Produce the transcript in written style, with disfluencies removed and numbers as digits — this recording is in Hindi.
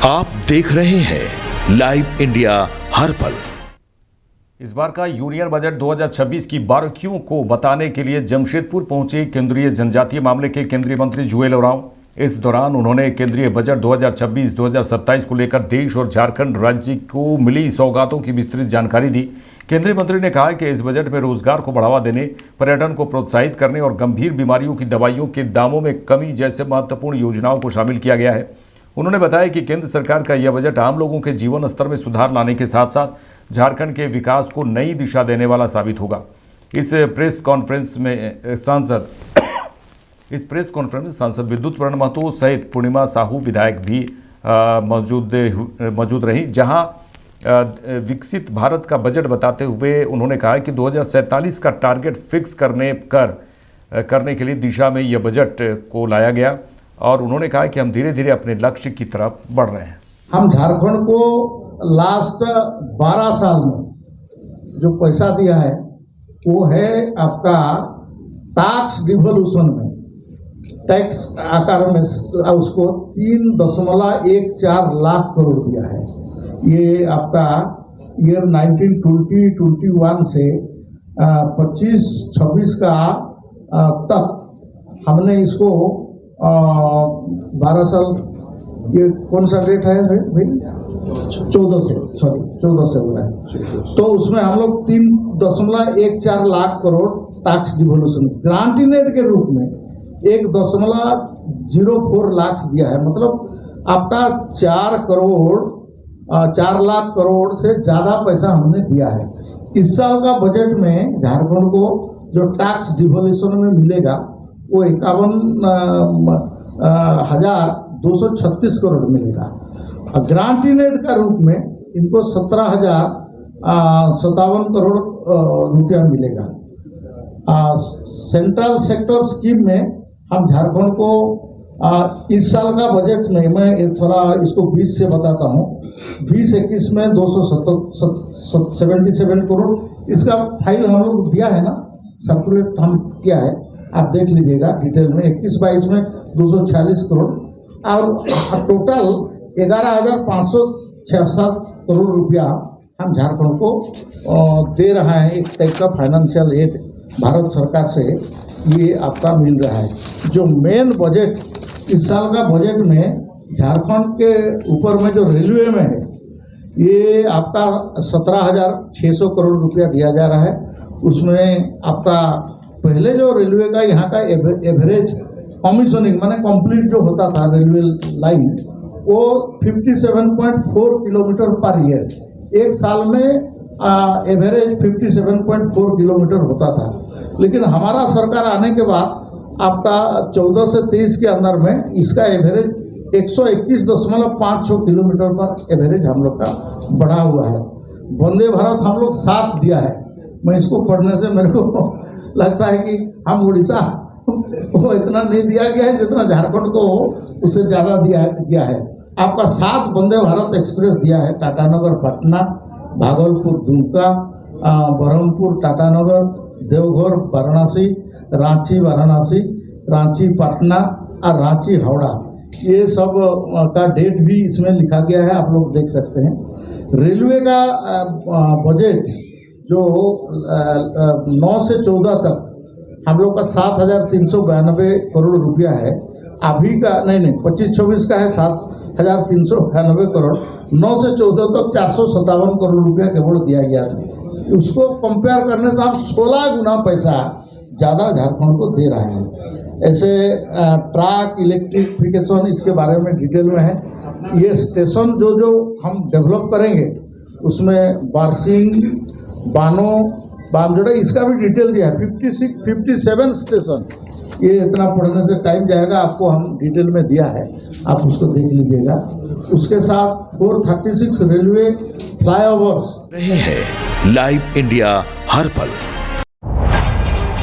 आप देख रहे हैं लाइव इंडिया हर पल। इस बार का यूनियन बजट 2026 की बारीकियों को बताने के लिए जमशेदपुर पहुंचे केंद्रीय जनजातीय मामले के केंद्रीय मंत्री जुएल ओरांव। इस दौरान उन्होंने केंद्रीय बजट 2026-2027 को लेकर देश और झारखंड राज्य को मिली सौगातों की विस्तृत जानकारी दी। केंद्रीय मंत्री ने कहा कि इस बजट में रोजगार को बढ़ावा देने, पर्यटन को प्रोत्साहित करने और गंभीर बीमारियों की दवाइयों के दामों में कमी जैसे महत्वपूर्ण योजनाओं को शामिल किया गया है। उन्होंने बताया कि केंद्र सरकार का यह बजट आम लोगों के जीवन स्तर में सुधार लाने के साथ साथ झारखंड के विकास को नई दिशा देने वाला साबित होगा। इस प्रेस कॉन्फ्रेंस में सांसद विद्युत प्रण महतो सहित पूर्णिमा साहू विधायक भी मौजूद रही। जहां विकसित भारत का बजट बताते हुए उन्होंने कहा कि 2047 का टारगेट फिक्स करने के लिए दिशा में यह बजट को लाया गया और उन्होंने कहा कि हम धीरे धीरे अपने लक्ष्य की तरफ बढ़ रहे हैं। हम झारखंड को लास्ट 12 साल में जो पैसा दिया है वो है आपका टैक्स डिवोल्यूशन में, टैक्स आकार में उसको 3.14 लाख करोड़ दिया है। ये आपका ईयर 1920-21 से 25-26 का तक हमने इसको 12 साल, ये कौन सा डेट है भाई? 14 से हो रहा है। तो उसमें हम लोग 3.14 lakh crore tax devolution grant in aid के रूप में 1.04 लाख दिया है। मतलब आपका 4 लाख करोड़ से ज़्यादा पैसा हमने दिया है। इस साल का बजट में झारखंड को जो टैक्स डिवोल्यूशन में मिलेगा वो 51,236 करोड़ मिलेगा। ग्रांट इन एड का रूप में इनको 17,057 करोड़ रुपया मिलेगा। सेंट्रल सेक्टर स्कीम में हम झारखंड को इस साल का बजट में, मैं थोड़ा इसको 20 से बताता हूँ, 20-21 में 277 करोड़ इसका फाइल हम लोग दिया है ना, सर्कुलेट हम किया है, आप देख लीजिएगा डिटेल में। 21-22 में 246 करोड़ और टोटल 11,567 करोड़ रुपया हम झारखंड को दे रहा है। एक टाइप का फाइनेंशियल एड भारत सरकार से ये आपका मिल रहा है। जो मेन बजट इस साल का बजट में झारखंड के ऊपर में जो रेलवे में है ये आपका 17,600 करोड़ रुपया दिया जा रहा है। उसमें आपका पहले जो रेलवे का यहाँ का एवरेज कमीशनिंग माने कंप्लीट जो होता था रेलवे लाइन वो 57.4 किलोमीटर पर ईयर, एक साल में एवरेज 57.4 किलोमीटर होता था। लेकिन हमारा सरकार आने के बाद आपका 14 से 23 के अंदर में इसका एवरेज 121.56 किलोमीटर पर एवरेज हम लोग का बढ़ा हुआ है। वंदे भारत हम लोग 7 दिया है। मैं इसको पढ़ने से मेरे को लगता है कि हम उड़ीसा को इतना नहीं दिया गया है जितना झारखंड को उससे ज़्यादा दिया गया है। आपका 7 वंदे भारत एक्सप्रेस दिया है, टाटानगर पटना, भागलपुर दुमका, बरहमपुर टाटानगर, देवघर वाराणसी, रांची वाराणसी, रांची पटना और रांची हावड़ा। ये सब का डेट भी इसमें लिखा गया है, आप लोग देख सकते हैं। रेलवे का बजट जो 9 से 14 तक हम लोग का 7,392 करोड़ रुपया है। अभी का नहीं 25-26 का है 7,392 करोड़। 9 से 14 तक 457 करोड़ रुपया केवल दिया गया था। उसको कंपेयर करने से हम 16 गुना पैसा ज़्यादा झारखंड को दे रहे हैं। ऐसे ट्रैक इलेक्ट्रिफिकेशन इसके बारे में डिटेल में है। ये स्टेशन जो हम डेवलप करेंगे उसमें बारसिंग, बानो, बामजोड़ा इसका भी डिटेल दिया है। 57 स्टेशन, ये इतना पढ़ने से टाइम जाएगा, आपको हम डिटेल में दिया है, आप उसको देख लीजिएगा। उसके साथ 436 रेलवे फ्लाईओवर्स रहे हैं। लाइव इंडिया हर पल।